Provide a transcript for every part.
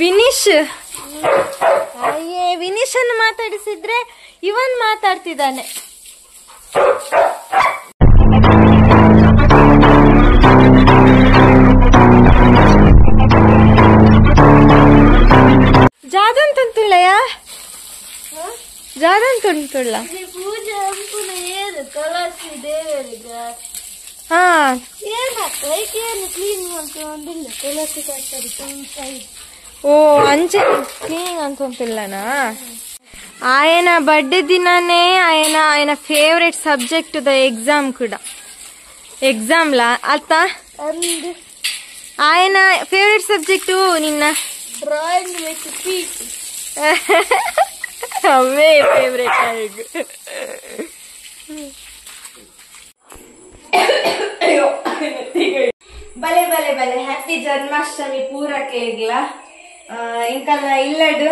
ವಿನೀಶ್ ವಿನೀಶ್ ಅನ್ನು ಮಾತಾಡಿಸಿದ್ರೆ ಇವನ್ ಮಾತಾಡ್ತಿದ್ದಾನೆ. ಜಾದನ್ ತುಂತುಳ್ಳಯ ಜಾದನ್ ತುಂತುಳ್ಳ ಪೂಜೆ ಅಂಪುನ ಏನು ತುಳಸಿ ದೇವರಿಗ ಏನು ಕ್ಲೀನ್ ಮಾಡ್ಕೊಂಡಿಲ್ಲ ತುಳಸಿ ಕಟ್ಟಡಿ. ಓ ಅಂಚೆ ಕ್ಲೀನ್ ಅಂತಂತಿಲ್ಲನಾ. ఆయన బర్త్డే దినానే ఆయన ఫేవరెట్ సబ్జెక్ట్ ద ఎగ్జామ్ కూడా ఎగ్జామ్ లా అత్త ఆయన ఫేవరెట్ సబ్జెక్టు నిన్న drawing with peak away favourite ಆಗ. భలే భలే భలే హ్యాపీ జన్మాష్టమి పూరకేగ్లా ఇంకా ఇల్లడు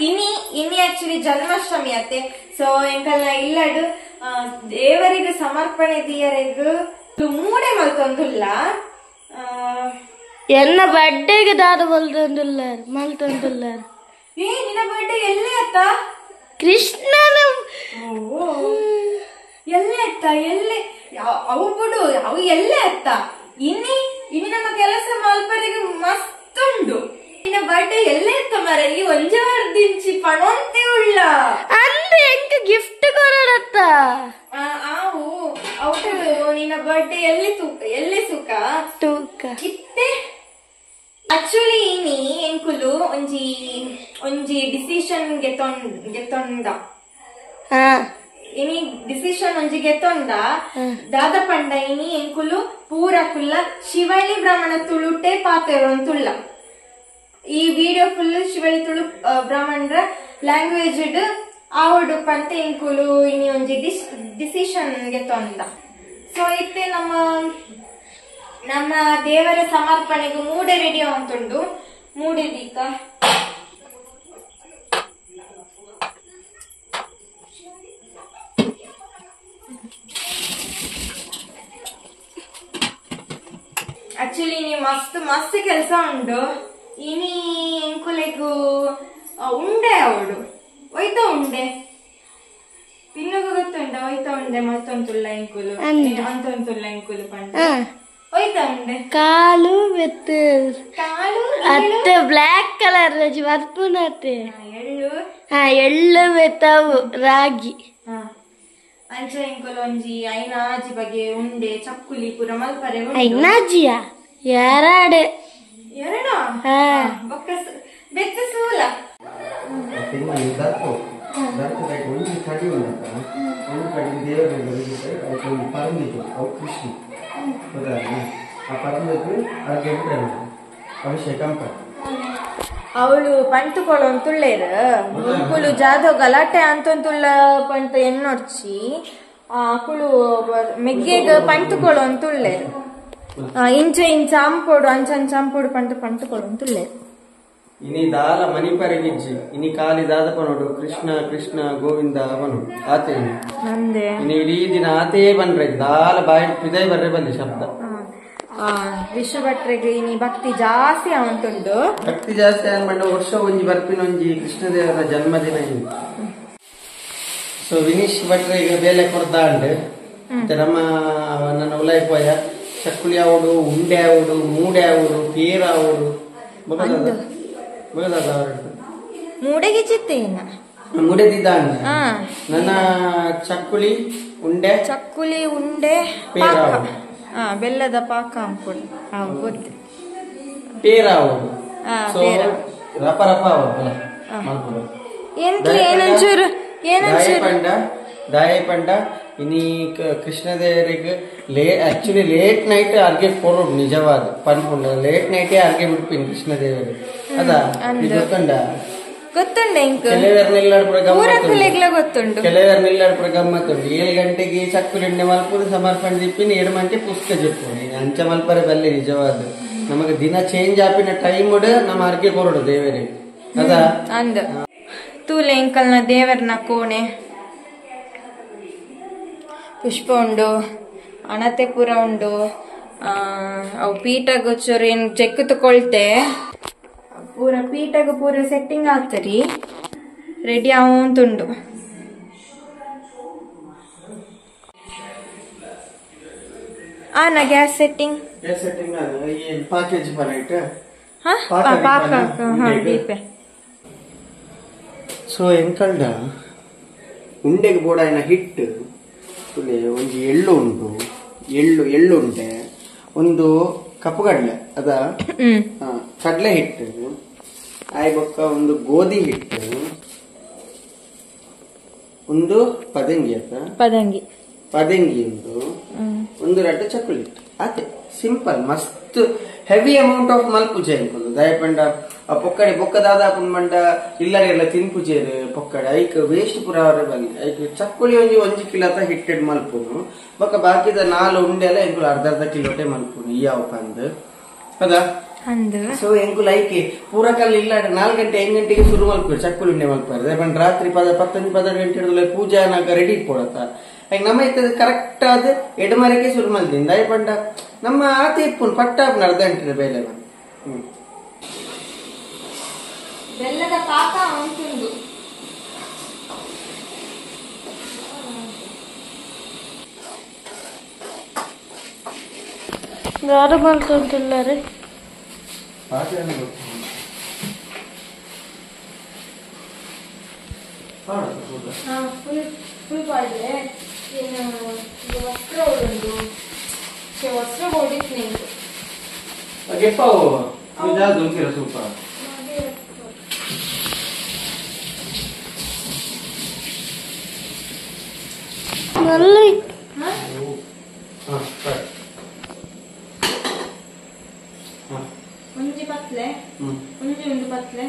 ಇನಿ ಆಕ್ಚುಲಿ ಜನ್ಮಾಷ್ಟಮಿ ಅತ್ತೆ. ಸೊ ಎಂಕಲ್ನ ಇಲ್ಲಡು ದೇವರಿಗೆ ಸಮರ್ಪಣೆ ದಿಯರೆಗ್ ಮೂಡೆ ಮಲ್ತೊಂದುಲ್ಲ. ಎನ್ನ ಬರ್ಡೇಗೆ ದಾದ ಮಲ್ತೊಂದುಲ್ಲಾರ. ನಿನ್ನ ಬರ್ಡೇ ಎಲ್ಲೇ ಅತ್ತ? ಕೃಷ್ಣನ ಎಲ್ಲೇ ಅತ್ತ? ಎಲ್ಲೇ ಅವು ಬಿಡು, ಅವು ಎಲ್ಲೇ ಅತ್ತ? ಇನಿ ನಮ್ಮ ಕೆಲಸ ಮಲ್ಪರಿಗೆ ಮಸ್ತ್ ಉಂಡು. ನಿನ್ನ ಬರ್ಡೇ ಎಲ್ಲೇ ಇತ್ತ ಮರ? ಈ ಒಂಜೆ ವರ್ದಿಂಚಿ ಪಣೊಂತೆ ಉಳ್ಳ ಅಂದೆ ಎಂಕ ಗಿಫ್ಟ್ ಕೊರಡತ್ತ ಆವು ಔಟ್. ನಿನ್ನ ಬರ್ಡೇ ಎಲ್ಲಿ ಸುಖ ತೂಕ ಇತ್ತೆ. ಆಕ್ಚುಲಿ ಇನಿ ಎಂಕುಲು ಒಂಜಿ ಡಿಸಿಷನ್ ಗೆತ್ತೊಂಡ. ಇನಿ ಡಿಸಿಷನ್ ಒಂಜಿ ಗೆತ್ತೊಂಡ ದಾದ ಪಂಡ ಇನಿ ಎಂಕುಲು ಪೂರ ಕುಲ್ಲ ಶಿವಳ್ಳಿ ಬ್ರಾಹ್ಮಣ ತುಳುಟೆ ಪಾತೆರೊಂದುಲ್ಲ. ಈ ವಿಡಿಯೋ ಫುಲ್ ಶಿವಳ್ಳಿ ತುಳು ಬ್ರಾಹ್ಮಣರ ಲ್ಯಾಂಗ್ವೇಜ್ ಆವಡು ಪಂತ ಎಂಕುಲು ಇನಿ ಒಂಜಿ ಡಿಸಿಷನ್ ಗೆತ್ತೊಂಡ. ಸೊ ಇತ್ತೆ ನಮ್ಮ ದೇವರ ಸಮರ್ಪಣೆಗೂ ಮೂಡೆ ರೆಡಿ ಅಂತುಂಡು. ಮೂಡೆ ದೀಕ ಆಕ್ಚುಲಿ ಇನಿ ಮಸ್ತ್ ಕೆಲಸ ಉಂಡು. ಇನಿ ಎಂಕುಲೆಗೂ ಉಂಡೆ ಅವಡು ಒಯ್ತ ಉಂಡೆ ಪಿನ್ನಗು ಗೊತ್ತುಂಡ ಒಯ್ತ ಉಂಡೆ ಮತ್ತೊಂದುಲ್ಲ ಎಂಕುಲು ಅಂತೊಂದುಲ್ಲ ಎಂಕುಲು ಪಂಡ ಒಯ್ತ ಉಂಡೆ ಕಾಲು ಮೆತ್ತು ಅತ್ತೆ ಬ್ಲಾಕ್ ಕಲರ್ ವರ್ಪುನತ್ತೆ ಎಳ್ಳು ಮೆತ್ತವು ರಾಗಿ ಅಂಚ ಎಂಕುಲು ಒಂಜಿ ಐನಾಜಿ ಬಗೆ ಉಂಡೆ ಚಕ್ಕುಲಿ ಪೂರ ಮಲ್ಪರೆ. ಐನಾಜಿಯ ಎರಡು ಬೊಕ್ಕ ಬೆಚ್ಚ ಸೂಲ ಅವಳು ಪಂಟುಕೊಳೊಂತುಳ್ಳೇರು ಇಂಕುಲು ಜಾದೋ ಗಲಾಟೆ ಅಂತೊಂದುಲ್ಲ ಪಂಟ ಎನ್ನೊಡ್ಚಿ ಅಕುಳು ಮೆಗ್ಗೆಗ ಪಂಟುಕೊಳೊಂತುಳ್ಳೇರು. ಇಂಚ ಅಂಪೋಡು ಅಂಚ ಅಂಪೋಡು ಪಂಟುಕೊಳೊಂತುಳ್ಳೇರು. ಇನಿ ದಾಲ ಮಣಿಪರಿಗಿಜ್ಜಿ ಇನಿ ಕಾಲಿ ದಾದಪನೋಡು ಕೃಷ್ಣ ಕೃಷ್ಣ ಗೋವಿಂದ ಅವನು ಆತೆ ನಂದೆ ಇನಿ ಇಡೀ ದಿನ ಆತೇ ಬಂದ್ರೆ ದಾಲ ಬಾಯಿ ಪಿದೈ ಬರ್ರೆ ಬಂದೆ ಶಬ್ದ. ವಿಶ್ವ ಭಟ್ರಿಗೆ ಇನಿ ಭಕ್ತಿ ಜಾಸ್ತಿ ಅವಂತುಂಡು. ಭಕ್ತಿ ಜಾಸ್ತಿ ಅನ್ಬಂಡು ವರ್ಷ ಒಂಜಿ ಬರ್ಪಿನೊಂಜಿ ಕೃಷ್ಣದೇವರ ಜನ್ಮದಿನ ಇನ್ನು. ಸೊ ವಿನೀಶ್ ಭಟ್ರೆ ಈಗ ಬೇಲೆ ಕೊಡ್ದ ಅಂಡ್ ನಮ್ಮ ನನ್ನ ಉಲಾಯ್ಪೋಯ ಚಕ್ಕುಲಿ ಆವಡು ಉಂಡೆ ಆವಡು ಮೂಡೆ ಆವಡು ಪೇರ ಆವಡು ಮೂಡೆಗೆ ಚಿತ್ತೇನ ಮುಡೆದಿದ್ದ ನನ್ನ ಚಕ್ಕುಲಿ ಉಂಡೆ ಪಾಕ ಬೆಲ್ಲದ ಪಾಕ ಅಂಪುಡು ಗೊತ್ತು ಪೇರ ಆವಡು ರಪ ರಪ ಏನಂಚೂರು ದಾಯ ಪಂಡ ಇನಿ ಕೃಷ್ಣದೇವರಿಗೆ ಆಕ್ಚುಲಿ ಲೇಟ್ ನೈಟ್ ಅರ್ಗೆ ಕೊರೋಡು ನಿಜವಾದ ಪನ್ಪುಂಡ ಲೇಟ್ ನೈಟೇ ಅರ್ಗೆ ಬಿಡ್ಪಿನಿ ಕೃಷ್ಣದೇವರಿಗೆ ಅದಾ ಗೊತ್ತುಂಡ ಕೆಲವರು ನಿಲ್ಲಾಡ್ಪುರ ಗಮ್ಮತ್ತುಂಡು. 7 ಗಂಟೆಗೆ ಚಕ್ಕುಲಿಂಡೆ ಮಲ್ಪುದು ಸಮರ್ಪಣೆ ದಿಪ್ಪಿನಿ 7 ಗಂಟೆ ಪುಸ್ತಕ ಜಪ್ಪುನಿ ಅಂಚ ಮಲ್ಪರೆ ಬಲ್ಲೆ ನಿಜವಾದ ನಮಗೆ ದಿನ ಚೇಂಜ್ ಆಪಿನ ಟೈಮ್ ನಮ್ಮ ಅರ್ಗೆ ಕೊರೋಡು ದೇವರಿಗೆ ಅದಾ ಅಂದ ತೂಲೆ ಎಂಕಲ್ನ ದೇವರನ ಕೋಣೆ ಪುಷ್ಪ ಉಂಡು ಅಣತೆ ಪುರ ಉಂಡು ಅವು ಪೀಠ ಗೊಚ್ಚೋರು ಏನು ಚೆಕ್ಕು ತಕೊಳ್ತೆ ಪೂರ ಪೀಠಗ ಪೂರ ಸೆಟ್ಟಿಂಗ್ ಆಗ್ತರಿ ರೆಡಿ ಆವಂತುಂಡು. ಆನ ಗ್ಯಾಸ್ ಸೆಟ್ಟಿಂಗ್ ಪ್ಯಾಕೇಜ್ ಬರೈಟ್ ದೀಪೆ. ಸೊ ಎಂಕಲ್ಡ ಉಂಡೆಗೆ ಬೋಡಾಯಿನ ಹಿಟ್ಟು ಒಂಜಿ ಎಳ್ಳು ಉಂಟು, ಎಳ್ಳುಂಡೆ, ಒಂದು ಕಪ್ಪುಗಡ್ಲೆ ಅದ ಕಡ್ಲೆ ಹಿಟ್ಟು, ಆಯ್ ಬೊಕ್ಕ ಒಂದು ಗೋಧಿ ಹಿಟ್ಟು, ಒಂದು ಪದಂಗಿ ಪದಂಗಿ ಒಂದು ರಡ್ಡು ಚಕ್ಕುಲಿ ಹಿಟ್ಟು. ಅದೇ ಸಿಂಪಲ್ ಮಸ್ತ್ ಹೆವಿ ಅಮೌಂಟ್ ಆಫ್ ಮಲ್ಪುಜೆ ಅನ್ಕೊಂಡು ದಯಪಂಡ ಪೊಕ್ಕಡೆ ಬೊಕ್ಕದಾದ ಕುಂಬಂಡ ಇಲ್ಲರೆಲ್ಲ ತಿನ್ಪುಜೇರು ಪೊಕ್ಕಡೆ ಐಕ್ ವೇಸ್ಟ್ ಪುರ ಬನ್ನಿ ಐಕ್ ಚಕ್ಕುಲಿ ಒಂಜಿ ಕಿಲೋತ ಹಿಟ್ಟೆಡ್ ಮಲ್ಪುನು ಬೊಕ್ಕ ಬಾಕಿದ 4 ಉಂಡೆ ಎಲ್ಲ ಎಂಕುಲು ಅರ್ಧ ಕಿಲೋಟೆ ಮಲ್ಪುನು ಈ ಯಾವ ಕಂದ್ ಹೌದಾ. ಸೊ ಎಂಕುಲು ಐಕೆ ಪೂರಕಲ್ಲಿ ಇಲ್ಲ 4 ಗಂಟೆ 5 ಗಂಟೆಗೆ ಶುರು ಮಲ್ಪರು ಚಕ್ಕುಲಿ ಉಂಡೆ ಮಲ್ಪಾರು ದಯಪಂಡ ರಾತ್ರಿ 10-12 ಗಂಟೆ ಹಿಡಿದು ಪೂಜೆ ರೆಡಿ ಇಟ್ಕೊಡತ್ತ. ನಮ್ಮ ಇತ್ತದ ಕರೆಕ್ಟ್ ಆದ ಎಡಮರಕ್ಕೆ ಶುರು ಮಾಡ್ತೀನಿ ದಯಪಂಡ ನಮ್ಮ ಆತ ಇಪ್ಪುನ್ ಪಟ್ಟಾಪ್ ಅರ್ಧ ಗಂಟೆ ಬೇಲೆ ಬೆಲ್ಲದ ಪಾಕ ಉಂಟುಂಡು. ಗಾರ ಮಾಡ್ಕೊಂತಿಲ್ಲರಿ ಫುಲ್ ಬಾಯ್ಲೆ ವಸ್ತ್ರ ಉಂಟು ವಸ್ತ್ರ ಓಡಿಸ್ನಿ ಸೂಪರ್ നല്ല ಒಂಜಿ ಪತ್ಲೆ ಒಂದು ಪತ್ಲೆ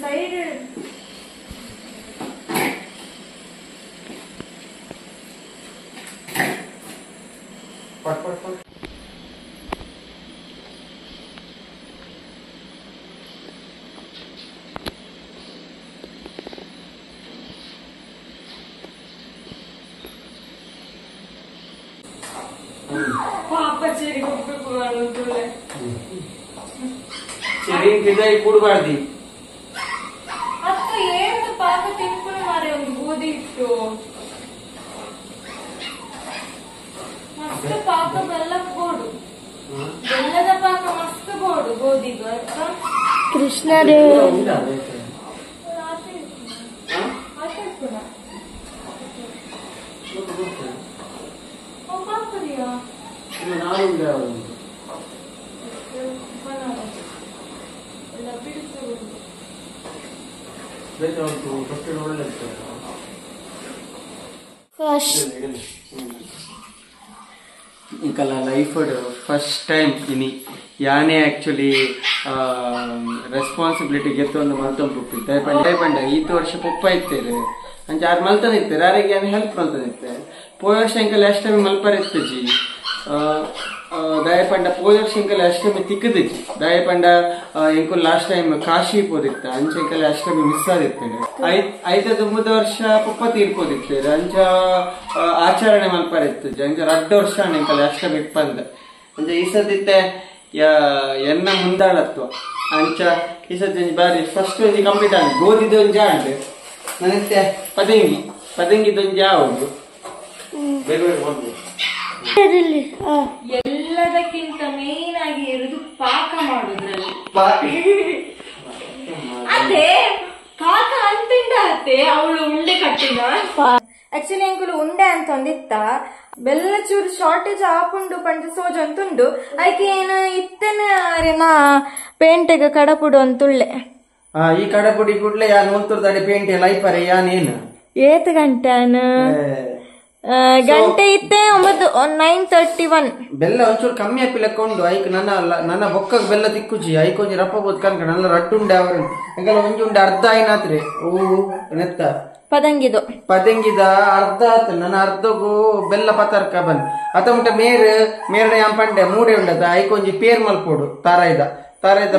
ಸೈಡ್ ಕೂಡಬಾರ್ದಿ ಅಕ್ಕ ಏನು ಪಾಕ ತಿನ್ಕೊಂಡು ಮಾರಿ ಒಂದು ಗೋಧಿ ಇಟ್ಟು ಮಸ್ತ್ ಪಾಕ ಬೆಲ್ಲ ಬೋಡು ಬೆಲ್ಲದ ಪಾಕ ಮಸ್ತ್ ಬೋಡು ಗೋಧಿಗ ಕೃಷ್ಣರೇ ಇಂಕಲ್ಲ ಲೈಫ್ ಫಸ್ಟ್ ಟೈಮ್ ಇನಿ ಯಾನೇ ಆಕ್ಚುಲಿ ರೆಸ್ಪಾನ್ಸಿಬಿಲಿಟಿ ಗೆತ್ತೊಂದು ಮಲ್ತೊಂದು ದಯಪಂಡ ಈತ ವರ್ಷ ಪುಪ್ಪ ಇತ್ತೇರಿ ಅಂಚ ಆರು ಮಲ್ತನಿತ್ತೆ ಯಾರಿಗೆ ಏನು ಹೆಲ್ಪ್ ಮಲ್ತನಿತ್ತೆ ಪೋಯ ವರ್ಷ ಇಂಕಲ್ಲ ಅಷ್ಟಮಿ ಮಲ್ಪರಿತ್ತಜಿ ದಯಪಂಡ ಪೋಯ ವರ್ಷ ಇಂಕಲ್ಲ ಅಷ್ಟಮಿ ತಿಕ್ಕದಿಜ್ಜಿ ದಯಪಂಡ ಇಂಕು ಲಾಸ್ಟ್ ಟೈಮ್ ಕಾಶಿ ಪೋದಿತ್ತ ಅಂಚ ಇಂಕಲ್ಲ ಅಷ್ಟಮಿ ಮಿಸ್ ಆದಿತ್ತೇನೆ ಐದ 9 ವರ್ಷ ಪುಪ್ಪ ತೀರ್ಪೋದಿತ್ತೇರಿ ಅಂಚ ಆಚರಣೆ ಮಲ್ಪರಿತ್ತಜಿ ಅಂಚ 2 ವರ್ಷ ಇಂಕಲ್ಲ ಅಷ್ಟಮಿ ಇಪ್ಪಂದ ಅಂಚ ಈ ಸದ್ದಿತ್ತೆ ಎನ್ನ ಮುಂದಾಳತ್ವ ಅಂಚ ಈ ಸದ್ಯ ಬಾರಿ ಫಸ್ಟ್ ಒಂಜಿ ಕಂಪ್ಲೀಟ್ ಆಗಿ ಗೋಧಿದೊಂಜಿ ಆಂಡ್ ನನತ್ತೆ ಪದಂಗಿದೊಂಜಿ ಆವುದು ಬೇಗ ಎಲ್ಲದಕ್ಕಿಂತ ಮೇನ್ ಆಗಿ ಇರುದು ಪಾಕ ಮಾಡುದ್ರಲ್ಲಿ ಅದೇ ಪಾಕ ಅಂತಿಂಡ ಅತ್ತೆ ಅವಳು ಉಂಡೆ ಕಟ್ಟಿನ ಆಕ್ಚುಲಿ ಎಂಕುಲು ಉಂಡೆ ಅಂತ ಒಂದಿತ್ತ ಬೆಲ್ಲ ಚೂರು ಶಾರ್ಟೇಜ್ ಆಪುಂಡು ಪಂಚ ಸೋಜು ಅಂತುಂಡು ಆಯ್ಕೆ ಏನ ಇತ್ತೇನೆ ನಾ ಪೇಂಟೆಗ ಕಡಪುಡು ಅಂತುಳ್ಳೆ ಈ ಕಡಪುಡಿ ಕೂಡ್ಲೆ ಯಾನ್ ಮುಂತುರ್ದಾಡಿ ಪೇಂಟ್ ಲೈಫರ್ ಯಾನೇನು ಏತ್ ಗಂಟೆನ ಗಂಟೆ ಇತ್ತೆ 9:31. ಬೆಲ್ಲ ಒಂಚೂರು ಕಮ್ಮಿ ಹಾಪಿಲಕ್ಕ ಉಂಡು ಐಕ್ ನನ್ನ ಬೊಕ್ಕಗ್ ಬೆಲ್ಲ ತಿಕ್ಕುಜಿ ಐಕ್ ಒಂಜಿ ರಪ್ಪ ಬೋದ್ ಕನ್ಕ ನನ್ನ ರಡ್ಡು ಉಂಡೆ ಅವ್ರ ಎಂಕಲ್ಲ ಒಂಜಿ ಉಂಡೆ ಅರ್ಧ ಆಯ್ನಾತ್ರಿ ಓ ನೆತ್ತ ಪದಂಗಿದ ಅರ್ಧ ಆತ ನನ್ನ ಅರ್ಧಗೂ ಬೆಲ್ಲ ಪತರ್ಕ ಬಂದ್ ಅತ ಮುಟ್ಟ ಮೇರ್ಡೆ ಪಂಡೆ ಮೂಡೆ ಉಂಡದ ಐಕ್ ಒಂಜಿ ಪೇರ್ ಮಲ್ಪೋಡು ತಾರಾಯ್ದ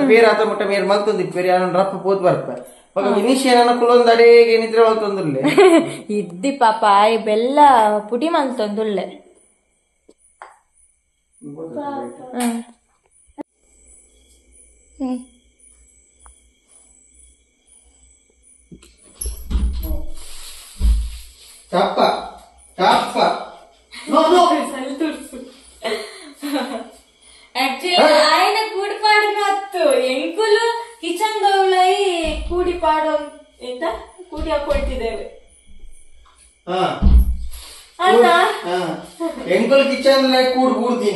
ಪೇರ್ ಆತ ಮುಟ್ಟ ಮೇರ್ ಮಲ್ತೊಂದಿ ಪೇರ್ ಯಾನ ರಪ್ಪ ಪೋದ್ ಬರ್ಪ ವಿನಿಶಿಯನ ಕುಲೊಂದು ಅಡಿಗೆ ನಿದ್ರೆ ಹೊಲ್ತೊಂದುಲ್ಲೆ ಇದ್ದಿ ಪಾಪ ಬೆಲ್ಲ ಪುಡಿ ಮಲ್ತೊಂದುಲ್ಲೆ ಟಪ್ಪ ಆಕ್ಚುಲಿ ఆయన కూడి పాడినట్టు ఎంకులు కిచెన్ దౌలై కూడి పాడు ಎಂತ ಕೂಡಿ ಹಾಕೊಳ್ತಿದ್ದೇವೆ ಎಂಕಲ್ ಕಿಚನ್ ಕೂಡ್ತೀನಿ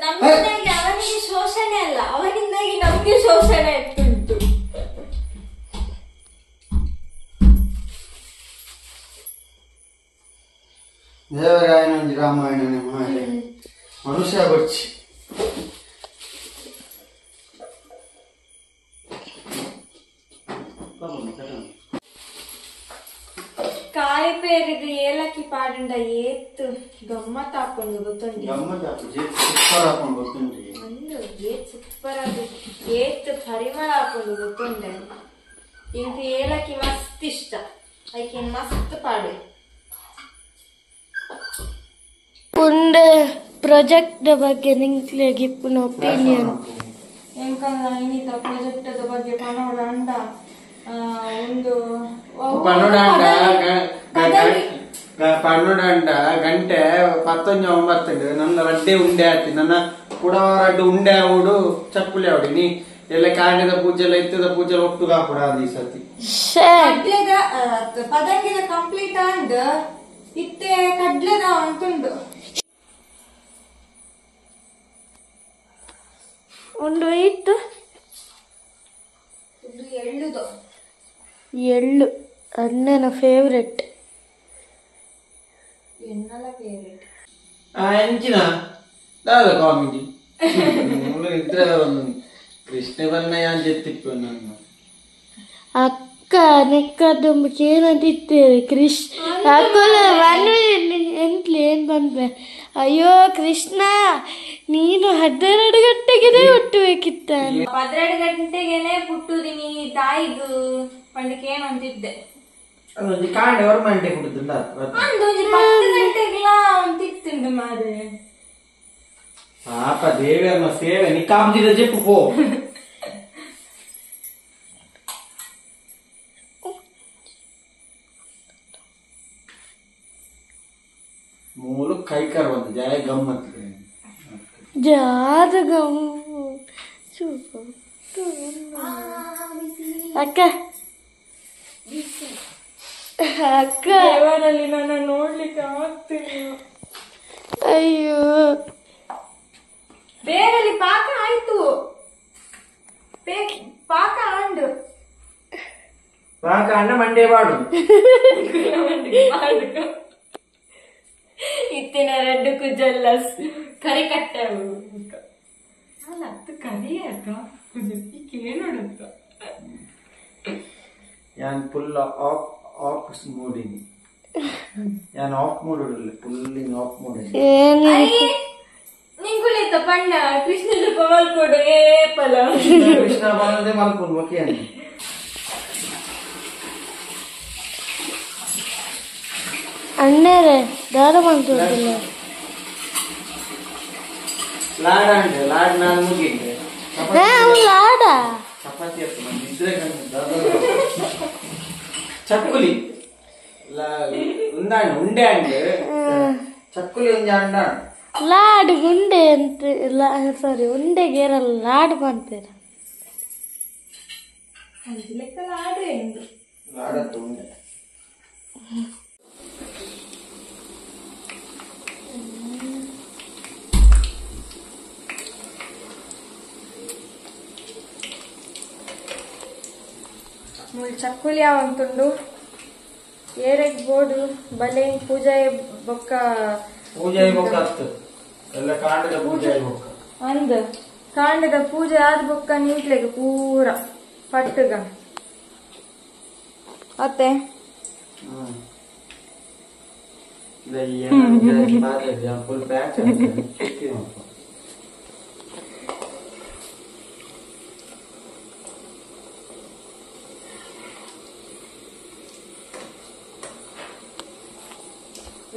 ನಮ್ಮಿಂದಾಗಿ ಅವನಿಗೆ ಶೋಷಣೆ ಅಲ್ಲ ಅವನಿಂದಾಗಿ ನಮ್ಗೆ ಶೋಷಣೆ ಆಗ್ತುಂಟು ದೇವರಾಯನೊಂದು ರಾಮಾಯಣನೇ ಮಾಡಿ ಮನುಷ್ಯ ಬರ್ಚಿ ಕಾಯಿ ಪೇರಿಗೆ ಏಲಕ್ಕಿ ಪಾಡುಂಡ ಏತ್ ಗಮ್ಮತ್ ಹಾಕೊಂಡು ಗೊತ್ತುಂಟು ಏತ್ ಸೂಪರ್ ಅದು ಏತ್ ಪರಿಮಳ ಹಾಕೊಂಡು ಗೊತ್ತುಂಟೆ ಇಂತ ಏಲಕ್ಕಿ ಮಸ್ತ್ ಇಷ್ಟ ಅದಕ್ಕೆ ಮಸ್ತ್ ಪಾಡು ಒಂದು ಪ್ರಾಜೆಕ್ಟ್ ಬಗ್ಗೆ ನಿಂಗೆ ಗಿಪ್ಪನ ಒಪಿನಿಯನ್ ಎಂಕಲ್ಲ ಇನ್ನಿತ ಪ್ರಾಜೆಕ್ಟ್ ಬಗ್ಗೆ ಪನೋಡ ಅಂಡ ಒಂದು ಪನ್ನೊಂಡ ಗಂಟೆ 19:09 ನನ್ನ ರಡ್ಡೆ ಉಂಡೆ ಆತಿ ನನ್ನ ಪುಡವ ರಡ್ಡು ಉಂಡೆ ಆವುಡು ಚಪ್ಪುಲಿ ಆವಡಿ ನೀ ಎಲ್ಲ ಕಾಂಡದ ಪೂಜೆ ಎಲ್ಲ ಇತ್ತದ ಪೂಜೆ ಒಟ್ಟು ಕಾಪುಡ ಆದ ಈ ಸತಿ ಪದಂಗಿದ ಕಂಪ್ಲೀಟ್ ಅಂಡ್ ಇತ್ತೆ ಕಡ್ಲೆದ ಅಂತುಂಡು ಒಂದು ಇತ್ತು ಎಳ್ಳು ಅಣ್ಣನ ಫೇವ್ರೆಟ್ ಎಂಚಿನ ದಾದ ಕಾಮಿಡಿ ಇದ್ರೆ ಕೃಷ್ಣ ಬನ್ನಯ್ಯ ಅಂತಿತ್ತು ನನ್ನ ಅಕ್ಕ ನೆಕ್ಕದೊಂಬ ಏನಂತಿತ್ತೇವೆ ಅಕ್ಕಲ ಎಂಟ್ಲಿ ಏನ್ ಬಂದ್ವೆ ಅಯ್ಯೋ ಕೃಷ್ಣ ನೀನು 12 ಗಂಟೆಗೆ ಹುಟ್ಟಬೇಕಿತ್ತ 12 ಗಂಟೆಗೆನೆ ಪುಟ್ಟುದಿನಿ ತಾಯಿಗೂ ಪಂಡಕ್ಕೆ ಏನು ಅಂತಿದ್ದೆ ಕಾಂಡೆ ಅವ್ರ ಮಂಟೆ ಕುಡಿದಿಲ್ಲ 10 ಗಂಟೆಗೆಲ್ಲ ಅಂತಿತ್ತು ಮಾರೆ ಪಾಪ ದೇವರನ್ನ ಸೇವೆ ನೀ ಕಾಮ್ದಿದ ಜೆಪ್ಪು ಪೋ ಮೂಲು ಕೈಕರ್ ಬಂದು ಜಯ ಗಮ್ಮತ್ ಜಾದ ಅಕ್ಕ ಅಕ್ಕ ದೇವರಲ್ಲಿ ನನ್ನ ನೋಡ್ಲಿಕ್ಕೆ ಆಗ್ತಿಲ್ಲ ಅಯ್ಯೋ ಬೇರಲ್ಲಿ ಪಾಕ ಆಯ್ತು ಪಾಕ ಅಂಡು ಪಾಕ ಅಣ್ಣ ಮಂಡೆ ಬಾಡು ಇತ್ತಿನ ರೆಡ್ಡು ಕುಜಲ್ಲ ಕರಿ ಕಟ್ಟೆ ಅಲ್ಲ ಅದು ಕರಿ ಅಕ್ಕ ಕೇಳೋಡುತ್ತ ಯಾನ್ ಫುಲ್ ಆಫ್ ಮೂಡಿನಿ ಯಾನ್ ಆಫ್ ಮೂಡಿಲ್ಲ ಫುಲ್ ಆಫ್ ಮೂಡಿನಿ ನಿಂಗುಳಿತ ಪಂಡ ಕೃಷ್ಣದ ಪವಲ್ ಕೊಡು ಏ ಪಲ ಕೃಷ್ಣ ಬಾಲದೆ ಮಲ್ಕೊಂಡು ಓಕೆ ಅಣ್ಣರೇ ದಾರ ಮಾಡ್ತಿಲ್ಲ ಲಾಡ ಅಂತೆ ಲಾಡ್ ನಾನು ಮುಗಿದ್ದೆ ಲಾಡ ಚಪಾತಿ ಇದ್ರೆ ಚಕ್ಕುಲಿ ಉಂಡೆ ಅಂಡೆ ಚಕ್ಕುಲಿ ಒಂದು ಅಂಡ ಲಾಡ್ ಗುಂಡೆ ಅಂತ ಸಾರಿ ಉಂಡೆಗೆ ಇರಲ್ಲ ಲಾಡ್ ಮಾಡ್ತೀರ ಲೆಕ್ಕ ಲಾಡ್ರೆ ಲಾಡತ್ತು ಉಂಡೆ ಚಕ್ಕುಲಿ ಯಾವಂತುಂಡು ಏರೆಗ್ ಬೋರ್ಡು ಬಲೆ ಪೂಜೆ ಬೊಕ್ಕ ಎಲ್ಲ ಕಾಂಡದ ಪೂಜೆ ಅಂದ್ ಕಾಂಡದ ಪೂಜೆ ಆದ ಬೊಕ್ಕ ನೀಟ್ಲೆಗ್ ಪೂರ ಪಟ್ಟಗ ಅತ್ತೆ ಫುಲ್ ಪ್ಯಾಕ್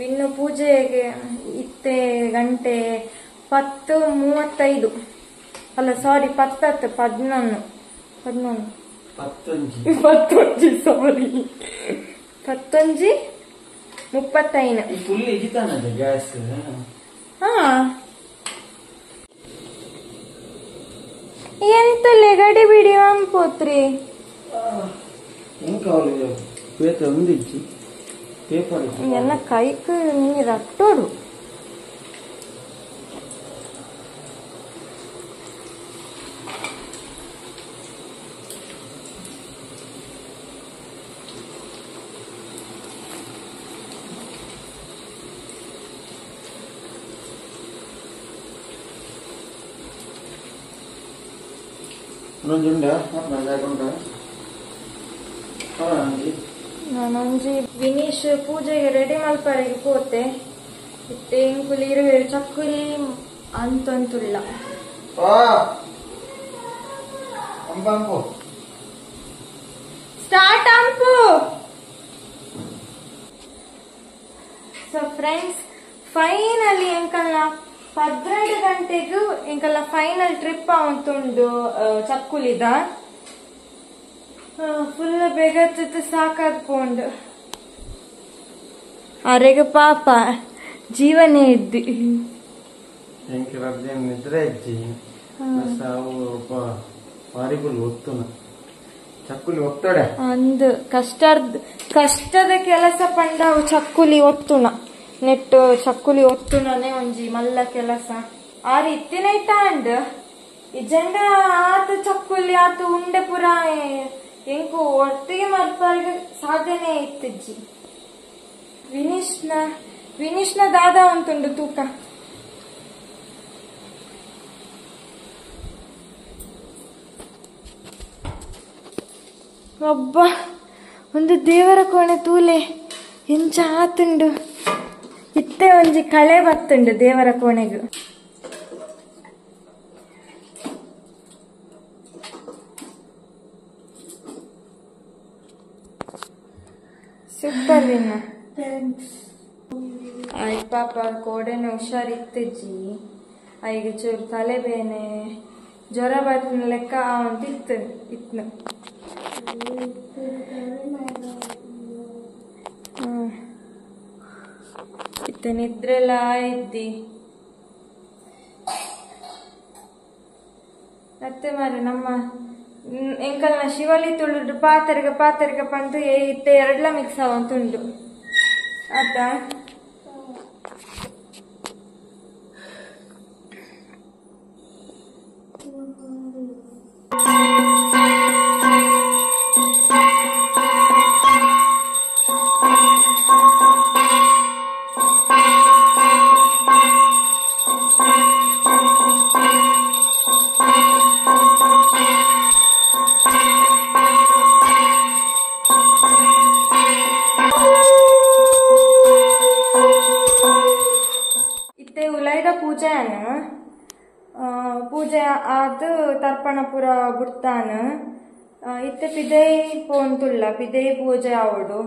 ಇನ್ನು ಪೂಜೆಗೆ ಇತ್ತೆ ಗಂಟೆ 10:35 ಅಲ್ಲ ಸಾರಿ 10 11 ಸಾರಿ 11:35 ಫುಲ್ ಇಜಿತಾನಲ್ಲ ಗ್ಯಾಸ್ ಹಾ ಎಂತಲ್ಲೇ ಗಡಿ ಬಿಡಿ ಅಂಪೋತ್ರಿ ಪೇಪರ್ ಒಂದಿಚ್ಚಿ ಪೇಪರ್ ಎಲ್ಲ ಕೈಕ್ ನೀರು ಅಟ್ಟೋಡು ನಾನೊಂಜಿ ವಿನೀಶ್ ಪೂಜೆಗೆ ರೆಡಿ ಮಲ್ಪರೆಗೆ ಪೋತೆ ಇತ್ತೆ ಇಂಕುಲಿ ಇರುವೆ ಚಕ್ಕುಲಿ ಅಂತಂತುಲ್ಲ ಸ್ಟಾರ್ಟ್ ಅಂಪು. ಸೊ ಫ್ರೆಂಡ್ಸ್ ಫೈನಲಿ ಎಂಕಲ್ನ 12 ಗಂಟೆಗೂ ಎಂಕಲ್ನ ಫೈನಲ್ ಟ್ರಿಪ್ ಆವಂತುಂಡು ಚಕ್ಕುಲಿದ ಫುಲ್ ಬೇಗ ಸಾಕಾದ್ ಪೋಂಡು ಅರೆಗೆ ಪಾಪ ಜೀವನೇ ಇದ್ದಿ ನಿದ್ರೆ ಇಜ್ಜಿ ಚಕ್ಕುಲಿ ಒತ್ತಡ ಅಂದ್ ಕಷ್ಟದ ಕೆಲಸ ಪಂಡವು ಚಕ್ಕುಲಿ ಒತ್ತುನ ನೆಟ್ಟು ಚಕ್ಕುಲಿ ಒತ್ತುನೇ ಒಂಜಿ ಮಲ್ಲ ಕೆಲಸ ಆರು ಇತ್ತಿನೈತ ಅಂಡ್ ಇಜಂಡ ಆತು ಚಕ್ಕುಲಿ ಆತು ಉಂಡೆ ಪುರ ಎಂಕು ಒಟ್ಟಿಗೆ ಮಲ್ಪರ್ಗೆ ಸಾಧನೆ ಇತ್ತಿಜ್ಜಿ. ವಿನೀಶ್ನ ದಾದ ಉಂಟುಂಡು ತೂಕ ಒಬ್ಬ ಒಂದು ದೇವರ ಕೋಣೆ ತೂಲೆ ಎಂಚ ಆತುಂಡು ಇತ್ತೆ ಒಂಜಿ ಕಳೆ ಬತ್ತುಂಡು ದೇವರ ಕೋಣೆಗು. ಸೂಪರ್ ವಿನ್ನ ಆಯ್ತು ಪಾಪ ಕೋಡೆನೆ ಹುಷಾರಿತ್ತಿಜ್ಜಿ ಐಗ ಚೂರು ತಲೆಬೇನೆ ಜ್ವರ ಬರ್ತನ ಲೆಕ್ಕ ಅವಂತಿತ್ತು ಇತ್ನು ಇತ್ತ ನಿದ್ರೆಲ್ಲ ಇದ್ದಿ ಮತ್ತೆ ಮಾರೆ ನಮ್ಮ ಎಂಕಲ್ನ ಶಿವಲಿ ತುಳುಡು ಪಾತರಿಗ ಪಂದು ಇತ್ತೆ ಎರಡ್ಲ ಮಿಕ್ಸ್ ಆವಂತುಂಡು ಆತಾ ಪೂಜೆ ಆದ ತರ್ಪಣ ಪುರ ಬುಡ್ತಾನ ಇತ್ತೆ ಪಿದೈ ಪೋಂತುಲ್ಲ ಪಿದೈ ಪೂಜೆ ಆವಡು